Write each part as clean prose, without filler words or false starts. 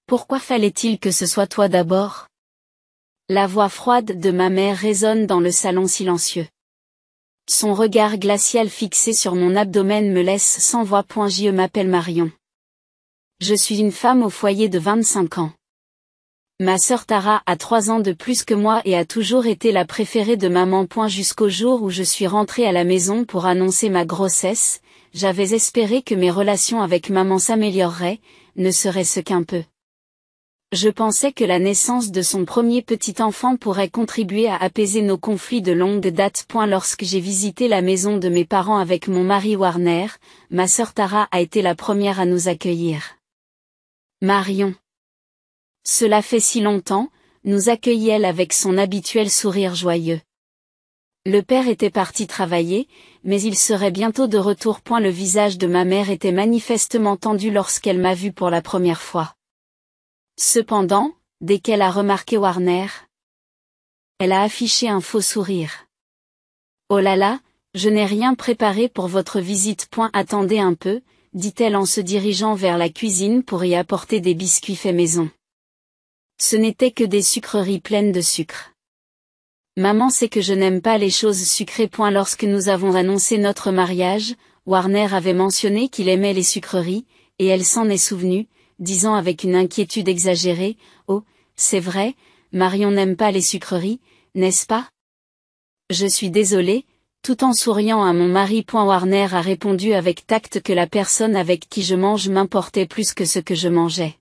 Pourquoi fallait-il que ce soit toi d'abord? La voix froide de ma mère résonne dans le salon silencieux. Son regard glacial fixé sur mon abdomen me laisse sans voix. Je m'appelle Marion. Je suis une femme au foyer de 25 ans. Ma sœur Tara a 3 ans de plus que moi et a toujours été la préférée de maman. Jusqu'au jour où je suis rentrée à la maison pour annoncer ma grossesse, j'avais espéré que mes relations avec maman s'amélioreraient, ne serait-ce qu'un peu. Je pensais que la naissance de son premier petit enfant pourrait contribuer à apaiser nos conflits de longue date. Lorsque j'ai visité la maison de mes parents avec mon mari Warner, ma sœur Tara a été la première à nous accueillir. Marion. Cela fait si longtemps, nous accueillit-elle avec son habituel sourire joyeux. Le père était parti travailler, mais il serait bientôt de retour. Le visage de ma mère était manifestement tendu lorsqu'elle m'a vu pour la première fois. Cependant, dès qu'elle a remarqué Warner, elle a affiché un faux sourire. Oh là là, je n'ai rien préparé pour votre visite. Attendez un peu, dit-elle en se dirigeant vers la cuisine pour y apporter des biscuits faits maison. Ce n'était que des sucreries pleines de sucre. Maman sait que je n'aime pas les choses sucrées. Lorsque nous avons annoncé notre mariage, Warner avait mentionné qu'il aimait les sucreries, et elle s'en est souvenue, disant avec une inquiétude exagérée, « Oh, c'est vrai, Marion n'aime pas les sucreries, n'est-ce pas ?» Je suis désolée, tout en souriant à mon mari. Warner a répondu avec tact que la personne avec qui je mange m'importait plus que ce que je mangeais.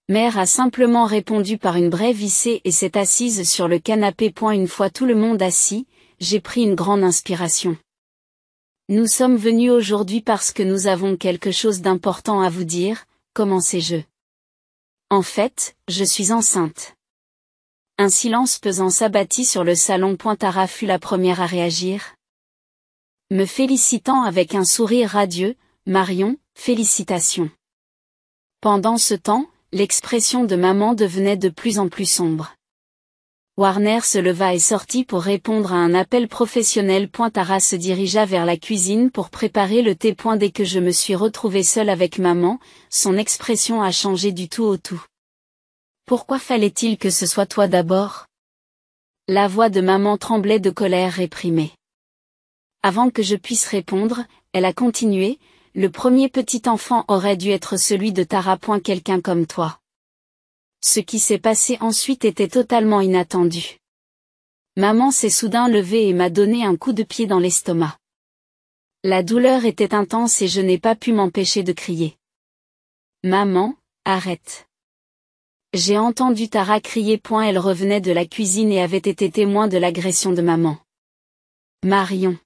Mère a simplement répondu par une brève hissée et s'est assise sur le canapé. Une fois tout le monde assis, j'ai pris une grande inspiration. Nous sommes venus aujourd'hui parce que nous avons quelque chose d'important à vous dire, commençai-je. En fait, je suis enceinte. Un silence pesant s'abattit sur le salon. Tara fut la première à réagir. Me félicitant avec un sourire radieux, Marion, félicitations. Pendant ce temps, l'expression de maman devenait de plus en plus sombre. Warner se leva et sortit pour répondre à un appel professionnel. Tara se dirigea vers la cuisine pour préparer le thé. Dès que je me suis retrouvée seule avec maman, son expression a changé du tout au tout. Pourquoi fallait-il que ce soit toi d'abord? La voix de maman tremblait de colère réprimée. Avant que je puisse répondre, elle a continué. Le premier petit enfant aurait dû être celui de Tara. Quelqu'un comme toi. Ce qui s'est passé ensuite était totalement inattendu. Maman s'est soudain levée et m'a donné un coup de pied dans l'estomac. La douleur était intense et je n'ai pas pu m'empêcher de crier. Maman, arrête. J'ai entendu Tara crier. Elle revenait de la cuisine et avait été témoin de l'agression de maman. Marion.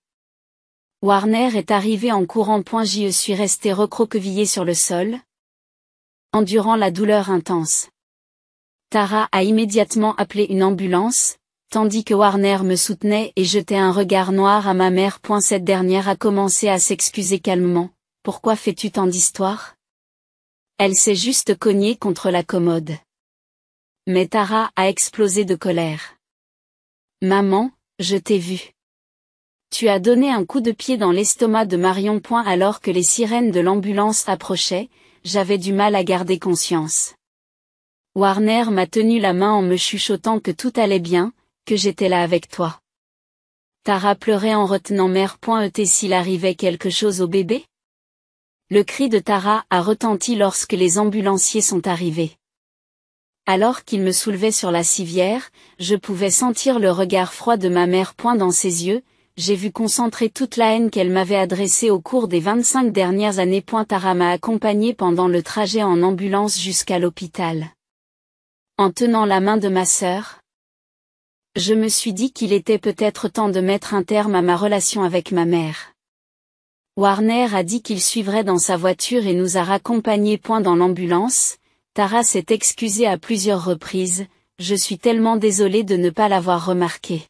Warner est arrivé en courant. Je suis restée recroquevillée sur le sol, endurant la douleur intense. Tara a immédiatement appelé une ambulance, tandis que Warner me soutenait et jetait un regard noir à ma mère. Cette dernière a commencé à s'excuser calmement. Pourquoi fais-tu tant d'histoires? Elle s'est juste cognée contre la commode. Mais Tara a explosé de colère. Maman, je t'ai vue. Tu as donné un coup de pied dans l'estomac de Marion. Alors que les sirènes de l'ambulance approchaient, j'avais du mal à garder conscience. Warner m'a tenu la main en me chuchotant que tout allait bien, que j'étais là avec toi. Tara pleurait en retenant mère. S'il arrivait quelque chose au bébé? Le cri de Tara a retenti lorsque les ambulanciers sont arrivés. Alors qu'il me soulevait sur la civière, je pouvais sentir le regard froid de ma mère. Dans ses yeux, j'ai vu concentrer toute la haine qu'elle m'avait adressée au cours des 25 dernières années. Tara m'a accompagnée pendant le trajet en ambulance jusqu'à l'hôpital. En tenant la main de ma sœur, je me suis dit qu'il était peut-être temps de mettre un terme à ma relation avec ma mère. Warner a dit qu'il suivrait dans sa voiture et nous a raccompagnés. Dans l'ambulance, Tara s'est excusée à plusieurs reprises. Je suis tellement désolée de ne pas l'avoir remarqué.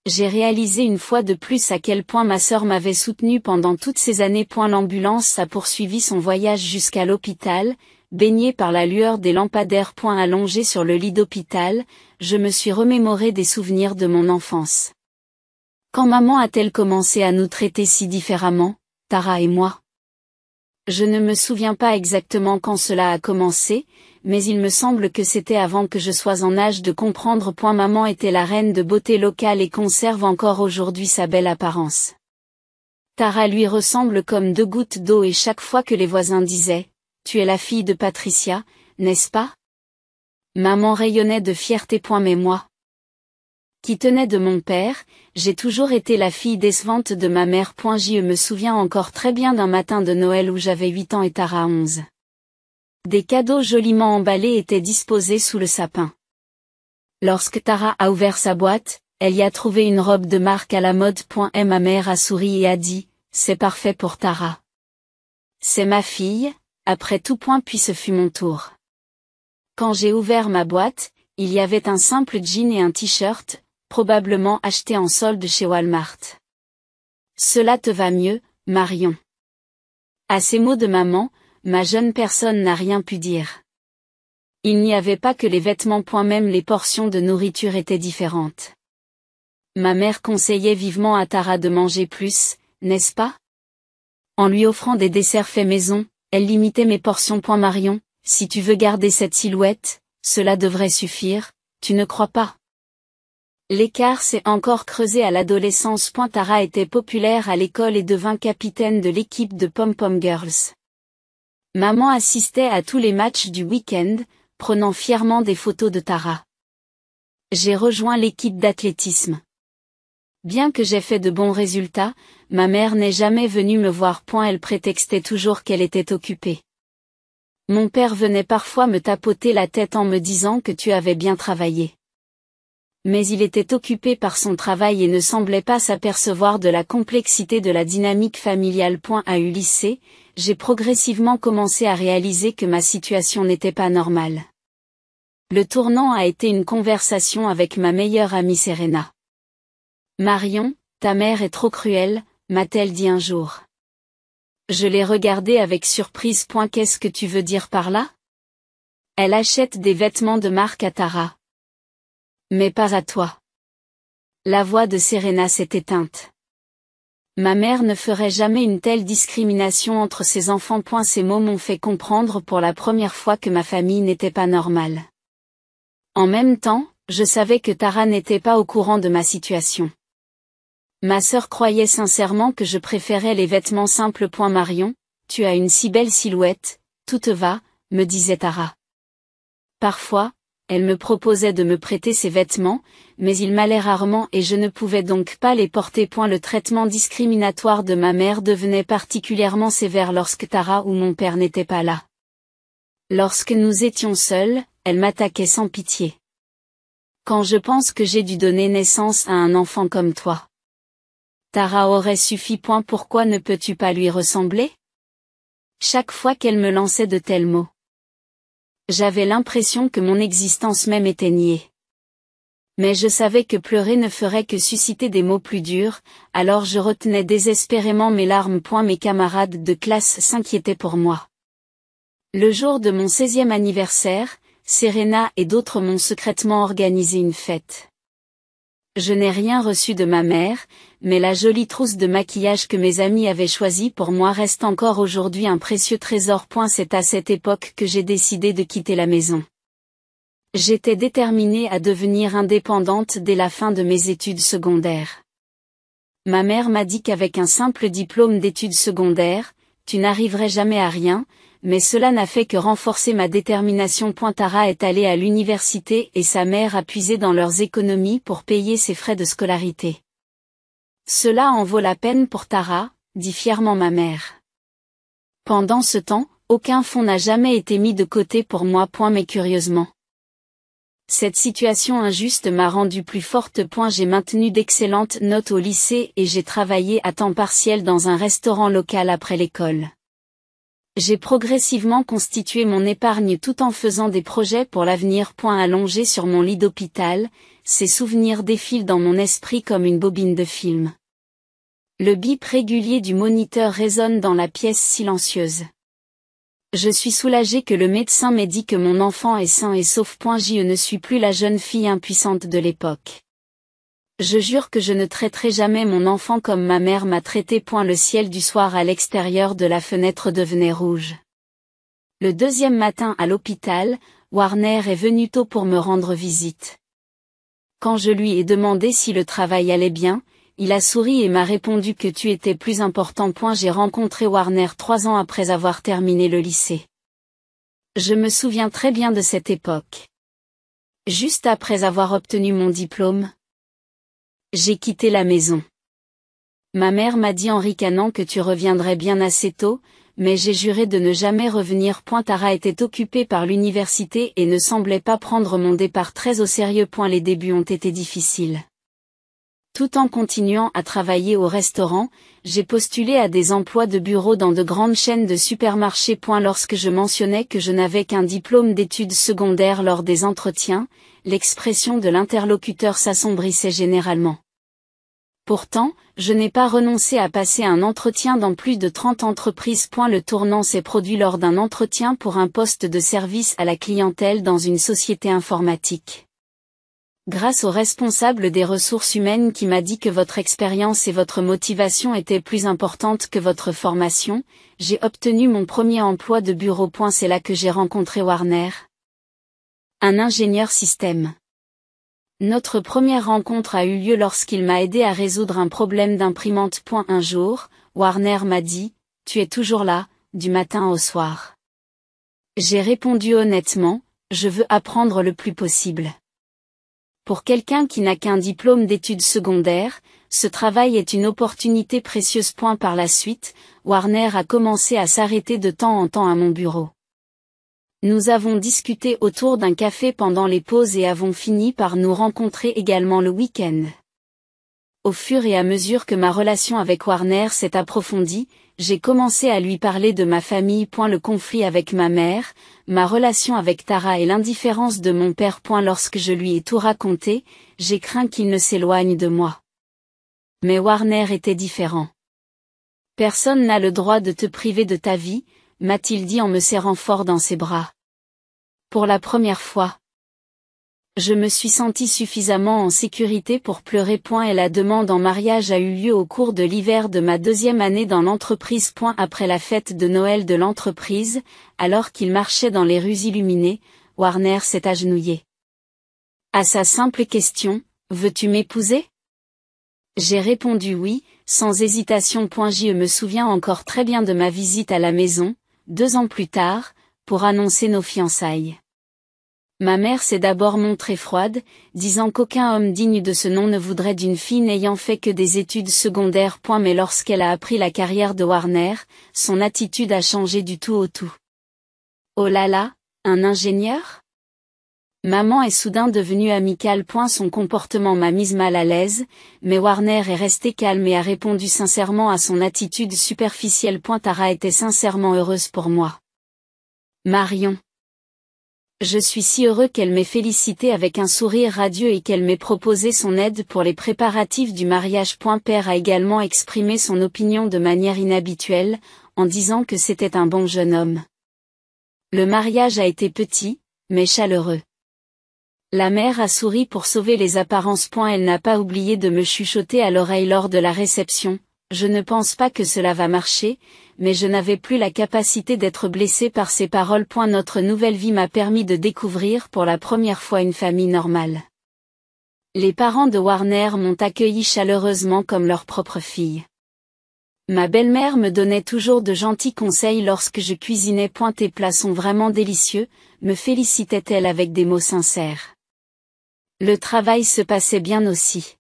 J'ai réalisé une fois de plus à quel point ma sœur m'avait soutenue pendant toutes ces années. L'ambulance a poursuivi son voyage jusqu'à l'hôpital, baignée par la lueur des lampadaires. Allongée sur le lit d'hôpital, je me suis remémoré des souvenirs de mon enfance. Quand maman a-t-elle commencé à nous traiter si différemment, Tara et moi? Je ne me souviens pas exactement quand cela a commencé, mais il me semble que c'était avant que je sois en âge de comprendre. Maman était la reine de beauté locale et conserve encore aujourd'hui sa belle apparence. Tara lui ressemble comme deux gouttes d'eau et chaque fois que les voisins disaient « Tu es la fille de Patricia, n'est-ce pas ?» Maman rayonnait de fierté. Mais moi, qui tenais de mon père, j'ai toujours été la fille décevante de ma mère. Je me souviens encore très bien d'un matin de Noël où j'avais 8 ans et Tara 11. Des cadeaux joliment emballés étaient disposés sous le sapin. Lorsque Tara a ouvert sa boîte, elle y a trouvé une robe de marque à la mode. Et ma mère a souri et a dit « C'est parfait pour Tara. C'est ma fille, après tout. » Puis ce fut mon tour. Quand j'ai ouvert ma boîte, il y avait un simple jean et un t-shirt, probablement acheté en solde chez Walmart. « Cela te va mieux, Marion. » À ces mots de maman, ma jeune personne n'a rien pu dire. Il n'y avait pas que les vêtements. Même les portions de nourriture étaient différentes. Ma mère conseillait vivement à Tara de manger plus, n'est-ce pas? En lui offrant des desserts faits maison, elle limitait mes portions. Marion, si tu veux garder cette silhouette, cela devrait suffire, tu ne crois pas? L'écart s'est encore creusé à l'adolescence. Tara était populaire à l'école et devint capitaine de l'équipe de Pom-Pom Girls. Maman assistait à tous les matchs du week-end, prenant fièrement des photos de Tara. J'ai rejoint l'équipe d'athlétisme. Bien que j'ai fait de bons résultats, ma mère n'est jamais venue me voir. Elle prétextait toujours qu'elle était occupée. Mon père venait parfois me tapoter la tête en me disant que tu avais bien travaillé. Mais il était occupé par son travail et ne semblait pas s'apercevoir de la complexité de la dynamique familiale. À eu lycée, j'ai progressivement commencé à réaliser que ma situation n'était pas normale. Le tournant a été une conversation avec ma meilleure amie Serena. Marion, ta mère est trop cruelle, m'a-t-elle dit un jour. Je l'ai regardée avec surprise. Qu'est-ce que tu veux dire par là? Elle achète des vêtements de marque à Tara. Mais pas à toi. La voix de Serena s'est éteinte. Ma mère ne ferait jamais une telle discrimination entre ses enfants. Ces mots m'ont fait comprendre pour la première fois que ma famille n'était pas normale. En même temps, je savais que Tara n'était pas au courant de ma situation. Ma sœur croyait sincèrement que je préférais les vêtements simples. Marion, tu as une si belle silhouette, tout te va, me disait Tara. Parfois, elle me proposait de me prêter ses vêtements, mais ils m'allaient rarement et je ne pouvais donc pas les porter. Le traitement discriminatoire de ma mère devenait particulièrement sévère lorsque Tara ou mon père n'étaient pas là. Lorsque nous étions seuls, elle m'attaquait sans pitié. Quand je pense que j'ai dû donner naissance à un enfant comme toi. Tara aurait suffi. Pourquoi ne peux-tu pas lui ressembler? Chaque fois qu'elle me lançait de tels mots, j'avais l'impression que mon existence même était niée. Mais je savais que pleurer ne ferait que susciter des mots plus durs, alors je retenais désespérément mes larmes. Mes camarades de classe s'inquiétaient pour moi. Le jour de mon 16e anniversaire, Serena et d'autres m'ont secrètement organisé une fête. Je n'ai rien reçu de ma mère, mais la jolie trousse de maquillage que mes amis avaient choisie pour moi reste encore aujourd'hui un précieux trésor. C'est à cette époque que j'ai décidé de quitter la maison. J'étais déterminée à devenir indépendante dès la fin de mes études secondaires. Ma mère m'a dit qu'avec un simple diplôme d'études secondaires, tu n'arriverais jamais à rien, mais cela n'a fait que renforcer ma détermination. Tara est allée à l'université et sa mère a puisé dans leurs économies pour payer ses frais de scolarité. Cela en vaut la peine pour Tara, dit fièrement ma mère. Pendant ce temps, aucun fonds n'a jamais été mis de côté pour moi. Mais curieusement, cette situation injuste m'a rendue plus forte. J'ai maintenu d'excellentes notes au lycée et j'ai travaillé à temps partiel dans un restaurant local après l'école. J'ai progressivement constitué mon épargne tout en faisant des projets pour l'avenir. Allongé sur mon lit d'hôpital, ces souvenirs défilent dans mon esprit comme une bobine de film. Le bip régulier du moniteur résonne dans la pièce silencieuse. Je suis soulagée que le médecin m'ait dit que mon enfant est sain et sauf. Je ne suis plus la jeune fille impuissante de l'époque. Je jure que je ne traiterai jamais mon enfant comme ma mère m'a traité. Le ciel du soir à l'extérieur de la fenêtre devenait rouge. Le deuxième matin à l'hôpital, Warner est venu tôt pour me rendre visite. Quand je lui ai demandé si le travail allait bien, il a souri et m'a répondu que tu étais plus important. J'ai rencontré Warner 3 ans après avoir terminé le lycée. Je me souviens très bien de cette époque. Juste après avoir obtenu mon diplôme, j'ai quitté la maison. Ma mère m'a dit en ricanant que tu reviendrais bien assez tôt, mais j'ai juré de ne jamais revenir. Tara était occupée par l'université et ne semblait pas prendre mon départ très au sérieux. Les débuts ont été difficiles. Tout en continuant à travailler au restaurant, j'ai postulé à des emplois de bureau dans de grandes chaînes de supermarchés. Lorsque je mentionnais que je n'avais qu'un diplôme d'études secondaires lors des entretiens, l'expression de l'interlocuteur s'assombrissait généralement. Pourtant, je n'ai pas renoncé à passer un entretien dans plus de 30 entreprises. Le tournant s'est produit lors d'un entretien pour un poste de service à la clientèle dans une société informatique. Grâce au responsable des ressources humaines qui m'a dit que votre expérience et votre motivation étaient plus importantes que votre formation, j'ai obtenu mon premier emploi de bureau. C'est là que j'ai rencontré Warner, un ingénieur système. Notre première rencontre a eu lieu lorsqu'il m'a aidé à résoudre un problème d'imprimante. Un jour, Warner m'a dit, « Tu es toujours là, du matin au soir. » J'ai répondu honnêtement, « Je veux apprendre le plus possible. » Pour quelqu'un qui n'a qu'un diplôme d'études secondaires, ce travail est une opportunité précieuse. Par la suite, Warner a commencé à s'arrêter de temps en temps à mon bureau. Nous avons discuté autour d'un café pendant les pauses et avons fini par nous rencontrer également le week-end. Au fur et à mesure que ma relation avec Warner s'est approfondie, j'ai commencé à lui parler de ma famille. Le conflit avec ma mère, ma relation avec Tara et l'indifférence de mon père. Lorsque je lui ai tout raconté, j'ai craint qu'il ne s'éloigne de moi. Mais Warner était différent. « Personne n'a le droit de te priver de ta vie », m'a-t-il dit en me serrant fort dans ses bras. Pour la première fois, je me suis sentie suffisamment en sécurité pour pleurer. Et la demande en mariage a eu lieu au cours de l'hiver de ma 2e année dans l'entreprise. Après la fête de Noël de l'entreprise, alors qu'il marchait dans les rues illuminées, Warner s'est agenouillé. À sa simple question, « Veux-tu m'épouser ?» J'ai répondu oui, sans hésitation. Je me souviens encore très bien de ma visite à la maison, 2 ans plus tard, pour annoncer nos fiançailles. Ma mère s'est d'abord montrée froide, disant qu'aucun homme digne de ce nom ne voudrait d'une fille n'ayant fait que des études secondaires. Mais lorsqu'elle a appris la carrière de Warner, son attitude a changé du tout au tout. Oh là là, un ingénieur ? Maman est soudain devenue amicale. Son comportement m'a mise mal à l'aise, mais Warner est resté calme et a répondu sincèrement à son attitude superficielle. Tara était sincèrement heureuse pour moi. Marion. Je suis si heureux qu'elle m'ait félicité avec un sourire radieux et qu'elle m'ait proposé son aide pour les préparatifs du mariage. Père a également exprimé son opinion de manière inhabituelle, en disant que c'était un bon jeune homme. Le mariage a été petit, mais chaleureux. La mère a souri pour sauver les apparences. Elle n'a pas oublié de me chuchoter à l'oreille lors de la réception. Je ne pense pas que cela va marcher, mais je n'avais plus la capacité d'être blessée par ces paroles. Notre nouvelle vie m'a permis de découvrir pour la première fois une famille normale. Les parents de Warner m'ont accueilli chaleureusement comme leur propre fille. Ma belle-mère me donnait toujours de gentils conseils lorsque je cuisinais. Tes plats sont vraiment délicieux, me félicitait-elle avec des mots sincères. Le travail se passait bien aussi.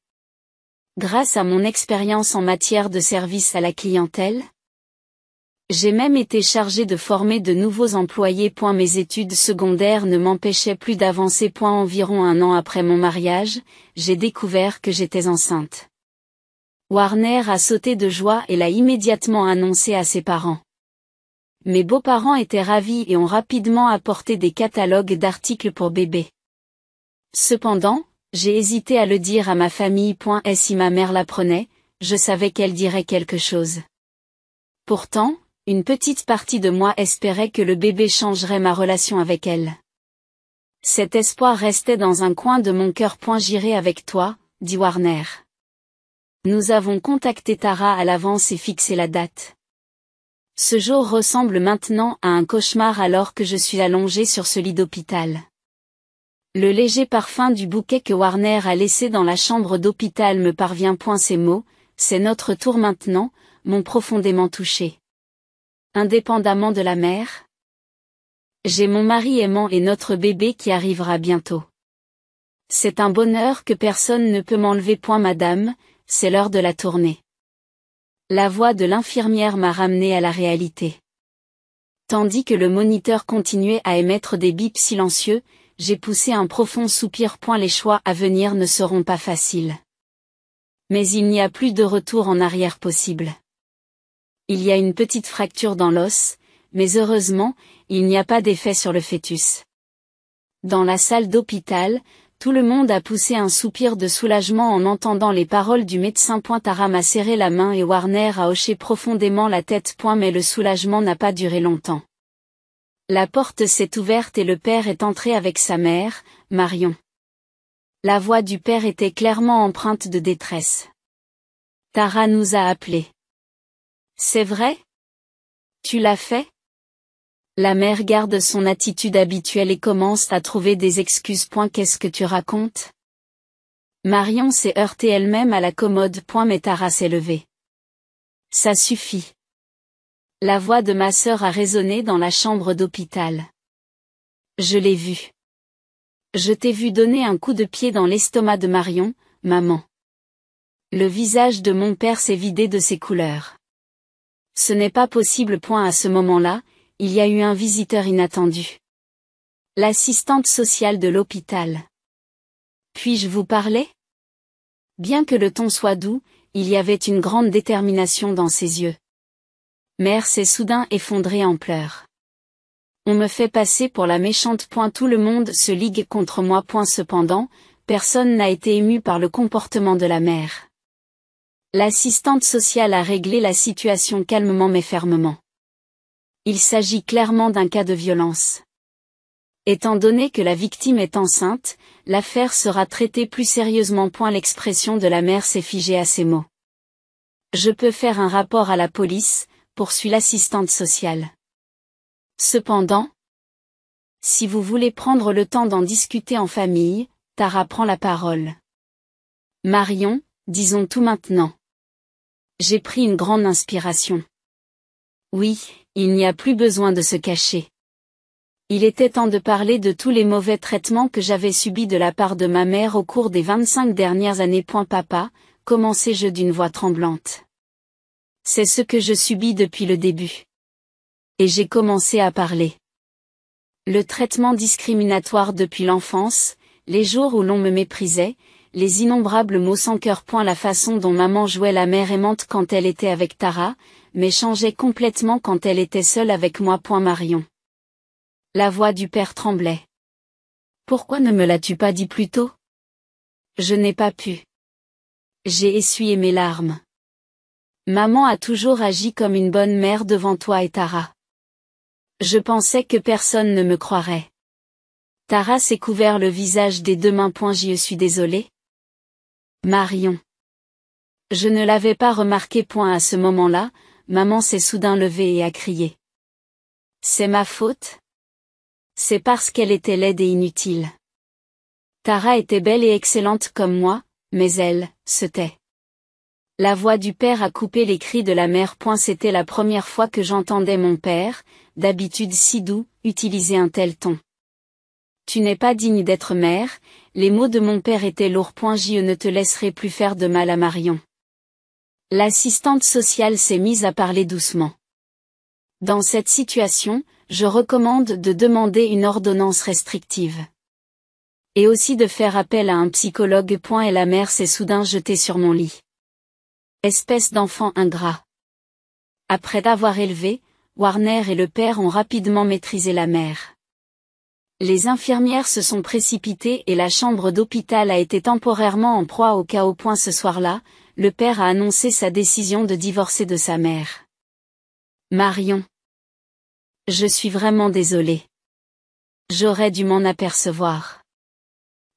Grâce à mon expérience en matière de service à la clientèle, j'ai même été chargée de former de nouveaux employés. Mes études secondaires ne m'empêchaient plus d'avancer. Environ 1 an après mon mariage, j'ai découvert que j'étais enceinte. Warner a sauté de joie et l'a immédiatement annoncé à ses parents. Mes beaux-parents étaient ravis et ont rapidement apporté des catalogues d'articles pour bébé. Cependant, j'ai hésité à le dire à ma famille. Et si ma mère l'apprenait, je savais qu'elle dirait quelque chose. Pourtant, une petite partie de moi espérait que le bébé changerait ma relation avec elle. Cet espoir restait dans un coin de mon cœur. J'irai avec toi, dit Warner. Nous avons contacté Tara à l'avance et fixé la date. Ce jour ressemble maintenant à un cauchemar alors que je suis allongée sur ce lit d'hôpital. Le léger parfum du bouquet que Warner a laissé dans la chambre d'hôpital me parvient. Ces mots, c'est notre tour maintenant, m'ont profondément touchée. Indépendamment de la mère, j'ai mon mari aimant et notre bébé qui arrivera bientôt. C'est un bonheur que personne ne peut m'enlever. Madame, c'est l'heure de la tournée. La voix de l'infirmière m'a ramené à la réalité. Tandis que le moniteur continuait à émettre des bips silencieux, j'ai poussé un profond soupir. Les choix à venir ne seront pas faciles. Mais il n'y a plus de retour en arrière possible. Il y a une petite fracture dans l'os, mais heureusement, il n'y a pas d'effet sur le fœtus. Dans la salle d'hôpital, tout le monde a poussé un soupir de soulagement en entendant les paroles du médecin. Tara m'a serré la main et Warner a hoché profondément la tête. Mais le soulagement n'a pas duré longtemps. La porte s'est ouverte et le père est entré avec sa mère, Marion. La voix du père était clairement empreinte de détresse. Tara nous a appelés. C'est vrai? Tu l'as fait? La mère garde son attitude habituelle et commence à trouver des excuses. Qu'est-ce que tu racontes? Marion s'est heurtée elle-même à la commode. Mais Tara s'est levée. Ça suffit. La voix de ma sœur a résonné dans la chambre d'hôpital. Je l'ai vu. Je t'ai vu donner un coup de pied dans l'estomac de Marion, maman. Le visage de mon père s'est vidé de ses couleurs. Ce n'est pas possible. À ce moment-là, il y a eu un visiteur inattendu. L'assistante sociale de l'hôpital. Puis-je vous parler? Bien que le ton soit doux, il y avait une grande détermination dans ses yeux. Mère s'est soudain effondrée en pleurs. On me fait passer pour la méchante. Tout le monde se ligue contre moi. Cependant, personne n'a été ému par le comportement de la mère. L'assistante sociale a réglé la situation calmement mais fermement. Il s'agit clairement d'un cas de violence. Étant donné que la victime est enceinte, l'affaire sera traitée plus sérieusement. L'expression de la mère s'est figée à ces mots. Je peux faire un rapport à la police, poursuit l'assistante sociale. Cependant, si vous voulez prendre le temps d'en discuter en famille, Tara prend la parole. Marion, disons tout maintenant. J'ai pris une grande inspiration. Oui, il n'y a plus besoin de se cacher. Il était temps de parler de tous les mauvais traitements que j'avais subis de la part de ma mère au cours des 25 dernières années. Papa, commençai-je d'une voix tremblante. C'est ce que je subis depuis le début. Et j'ai commencé à parler. Le traitement discriminatoire depuis l'enfance, les jours où l'on me méprisait, les innombrables mots sans cœur. La façon dont maman jouait la mère aimante quand elle était avec Tara, mais changeait complètement quand elle était seule avec moi. Marion. La voix du père tremblait. Pourquoi ne me l'as-tu pas dit plus tôt? Je n'ai pas pu. J'ai essuyé mes larmes. Maman a toujours agi comme une bonne mère devant toi et Tara. Je pensais que personne ne me croirait. Tara s'est couvert le visage des deux mains. Je suis désolée. Marion. Je ne l'avais pas remarqué. À ce moment-là, maman s'est soudain levée et a crié. C'est ma faute? C'est parce qu'elle était laide et inutile. Tara était belle et excellente comme moi, mais elle, se tait. La voix du père a coupé les cris de la mère. C'était la première fois que j'entendais mon père, d'habitude si doux, utiliser un tel ton. Tu n'es pas digne d'être mère, les mots de mon père étaient lourds. Je ne te laisserai plus faire de mal à Marion. L'assistante sociale s'est mise à parler doucement. Dans cette situation, je recommande de demander une ordonnance restrictive. Et aussi de faire appel à un psychologue. Et la mère s'est soudain jetée sur mon lit. Espèce d'enfant ingrat. Après d'avoir élevé, Warner et le père ont rapidement maîtrisé la mère. Les infirmières se sont précipitées et la chambre d'hôpital a été temporairement en proie au chaos. Ce soir-là, le père a annoncé sa décision de divorcer de sa mère. Marion. Je suis vraiment désolée. J'aurais dû m'en apercevoir.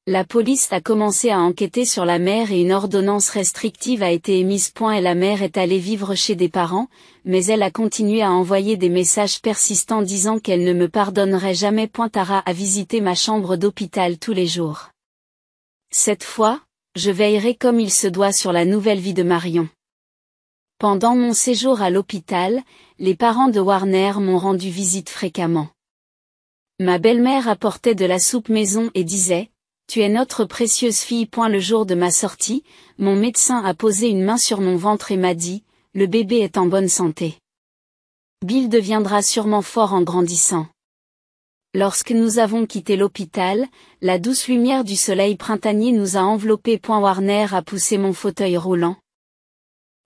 La police a commencé à enquêter sur la mère et une ordonnance restrictive a été émise. Et la mère est allée vivre chez des parents, mais elle a continué à envoyer des messages persistants disant qu'elle ne me pardonnerait jamais. Tara a visité ma chambre d'hôpital tous les jours. Cette fois, je veillerai comme il se doit sur la nouvelle vie de Marion. Pendant mon séjour à l'hôpital, les parents de Warner m'ont rendu visite fréquemment. Ma belle-mère apportait de la soupe maison et disait: Tu es notre précieuse fille. Le jour de ma sortie, mon médecin a posé une main sur mon ventre et m'a dit: Le bébé est en bonne santé. Bill deviendra sûrement fort en grandissant. Lorsque nous avons quitté l'hôpital, la douce lumière du soleil printanier nous a enveloppés. Warner a poussé mon fauteuil roulant,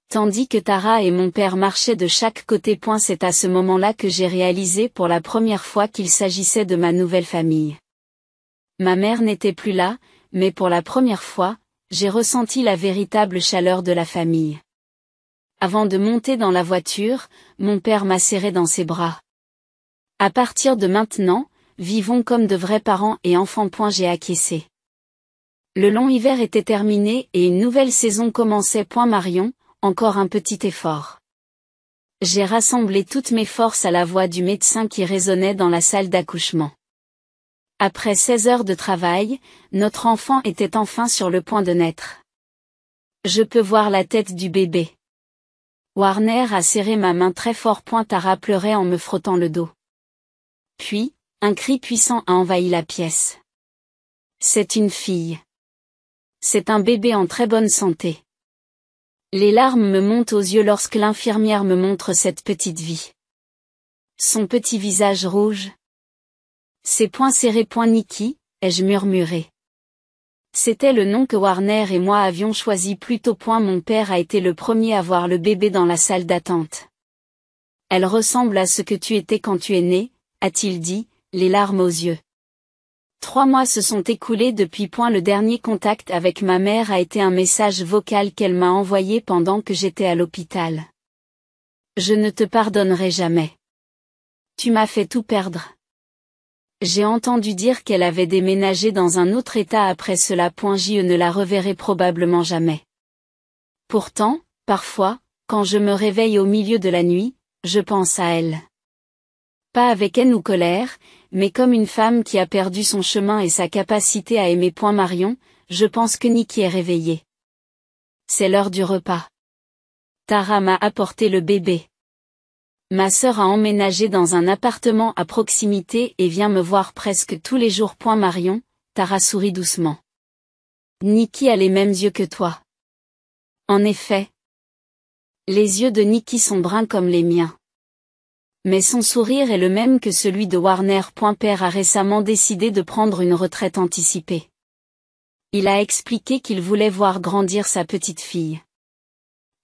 tandis que Tara et mon père marchaient de chaque côté. C'est à ce moment-là que j'ai réalisé pour la première fois qu'il s'agissait de ma nouvelle famille. Ma mère n'était plus là, mais pour la première fois, j'ai ressenti la véritable chaleur de la famille. Avant de monter dans la voiture, mon père m'a serré dans ses bras. À partir de maintenant, vivons comme de vrais parents et enfants. J'ai acquiescé. Le long hiver était terminé et une nouvelle saison commençait. Marion, encore un petit effort. J'ai rassemblé toutes mes forces à la voix du médecin qui résonnait dans la salle d'accouchement. Après 16 heures de travail, notre enfant était enfin sur le point de naître. Je peux voir la tête du bébé. Warner a serré ma main très fort. Tara pleurait en me frottant le dos. Puis, un cri puissant a envahi la pièce. C'est une fille. C'est un bébé en très bonne santé. Les larmes me montent aux yeux lorsque l'infirmière me montre cette petite vie. Son petit visage rouge. Ses poings serrés. Nikki, ai-je murmuré. C'était le nom que Warner et moi avions choisi plus tôt. Mon père a été le premier à voir le bébé dans la salle d'attente. Elle ressemble à ce que tu étais quand tu es né, a-t-il dit, les larmes aux yeux. 3 mois se sont écoulés depuis. Le dernier contact avec ma mère a été un message vocal qu'elle m'a envoyé pendant que j'étais à l'hôpital. Je ne te pardonnerai jamais. Tu m'as fait tout perdre. J'ai entendu dire qu'elle avait déménagé dans un autre état après cela. Je ne la reverrai probablement jamais. Pourtant, parfois, quand je me réveille au milieu de la nuit, je pense à elle. Pas avec haine ou colère, mais comme une femme qui a perdu son chemin et sa capacité à aimer. Marion, je pense que Nikki est réveillée. C'est l'heure du repas. Tara m'a apporté le bébé. Ma sœur a emménagé dans un appartement à proximité et vient me voir presque tous les jours. Marion, Tara sourit doucement. Nikki a les mêmes yeux que toi. En effet. Les yeux de Nikki sont bruns comme les miens. Mais son sourire est le même que celui de Warner. Père a récemment décidé de prendre une retraite anticipée. Il a expliqué qu'il voulait voir grandir sa petite fille.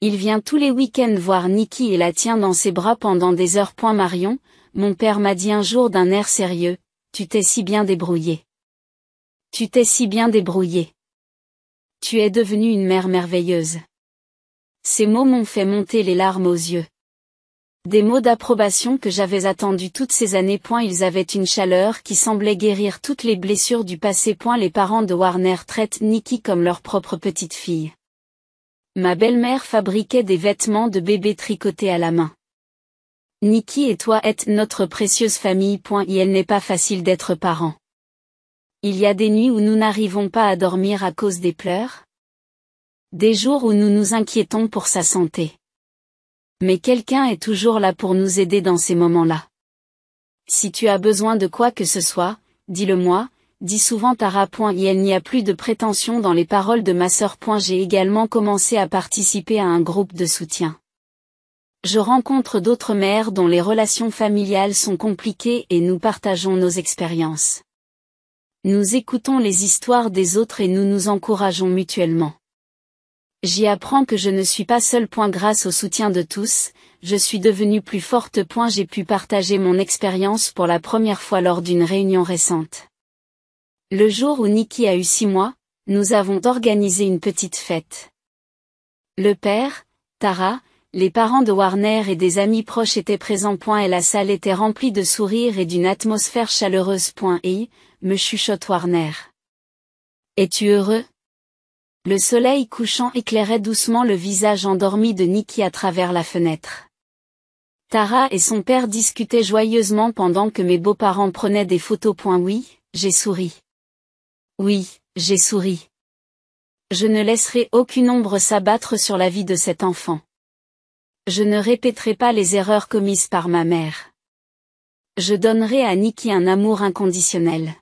Il vient tous les week-ends voir Nikki et la tient dans ses bras pendant des heures. Marion, mon père m'a dit un jour d'un air sérieux, tu t'es si bien débrouillée. Tu t'es si bien débrouillée. Tu es devenue une mère merveilleuse. Ces mots m'ont fait monter les larmes aux yeux. Des mots d'approbation que j'avais attendus toutes ces années. Ils avaient une chaleur qui semblait guérir toutes les blessures du passé. Les parents de Warner traitent Nikki comme leur propre petite fille. Ma belle-mère fabriquait des vêtements de bébé tricotés à la main. Nikki et toi êtes notre précieuse famille. Il n'est pas facile d'être parent. Il y a des nuits où nous n'arrivons pas à dormir à cause des pleurs. Des jours où nous nous inquiétons pour sa santé. Mais quelqu'un est toujours là pour nous aider dans ces moments-là. Si tu as besoin de quoi que ce soit, dis-le-moi, dit souvent Tara. Il n'y a plus de prétention dans les paroles de ma sœur. J'ai également commencé à participer à un groupe de soutien. Je rencontre d'autres mères dont les relations familiales sont compliquées et nous partageons nos expériences. Nous écoutons les histoires des autres et nous nous encourageons mutuellement. J'y apprends que je ne suis pas seule. Grâce au soutien de tous, je suis devenue plus forte. J'ai pu partager mon expérience pour la première fois lors d'une réunion récente. Le jour où Nikki a eu 6 mois, nous avons organisé une petite fête. Le père, Tara, les parents de Warner et des amis proches étaient présents. Et la salle était remplie de sourires et d'une atmosphère chaleureuse. Me chuchote Warner. Es-tu heureux? Le soleil couchant éclairait doucement le visage endormi de Nikki à travers la fenêtre. Tara et son père discutaient joyeusement pendant que mes beaux-parents prenaient des photos. Oui, j'ai souri. Oui, j'ai souri. Je ne laisserai aucune ombre s'abattre sur la vie de cet enfant. Je ne répéterai pas les erreurs commises par ma mère. Je donnerai à Nikki un amour inconditionnel.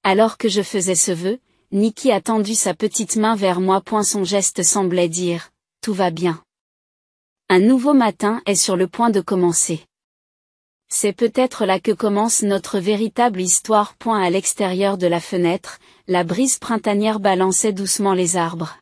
Alors que je faisais ce vœu, Nikki a tendu sa petite main vers moi. Son geste semblait dire « Tout va bien ». Un nouveau matin est sur le point de commencer. C'est peut-être là que commence notre véritable histoire. À l'extérieur de la fenêtre, la brise printanière balançait doucement les arbres.